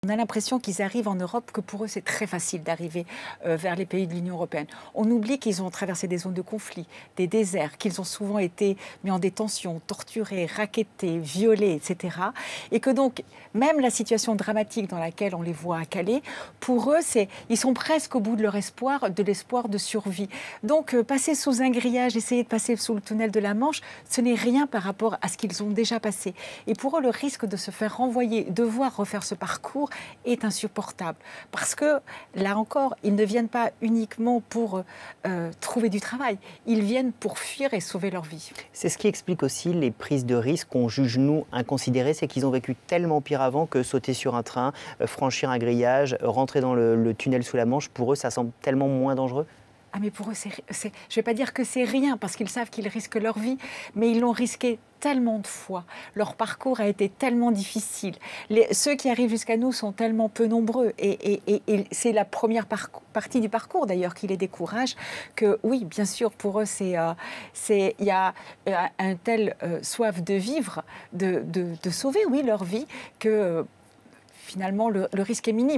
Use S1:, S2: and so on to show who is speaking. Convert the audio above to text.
S1: On a l'impression qu'ils arrivent en Europe, que pour eux c'est très facile d'arriver vers les pays de l'Union européenne. On oublie qu'ils ont traversé des zones de conflit, des déserts, qu'ils ont souvent été mis en détention, torturés, rackettés, violés, etc. Et que donc, même la situation dramatique dans laquelle on les voit à Calais, pour eux, ils sont presque au bout de l'espoir de survie. Donc, passer sous un grillage, essayer de passer sous le tunnel de la Manche, ce n'est rien par rapport à ce qu'ils ont déjà passé. Et pour eux, le risque de se faire renvoyer, devoir refaire ce parcours, est insupportable. Parce que, là encore, ils ne viennent pas uniquement pour trouver du travail. Ils viennent pour fuir et sauver leur vie.
S2: C'est ce qui explique aussi les prises de risques qu'on juge, nous, inconsidérées. C'est qu'ils ont vécu tellement pire avant que sauter sur un train, franchir un grillage, rentrer dans le tunnel sous la Manche, pour eux, ça semble tellement moins dangereux.
S1: Ah mais pour eux, je ne vais pas dire que c'est rien, parce qu'ils savent qu'ils risquent leur vie, mais ils l'ont risqué tellement de fois. Leur parcours a été tellement difficile. Ceux qui arrivent jusqu'à nous sont tellement peu nombreux. Et c'est la première partie du parcours, d'ailleurs, qui les décourage, que oui, bien sûr, pour eux, il y a un tel soif de vivre, de sauver, oui, leur vie, que finalement, le risque est minime.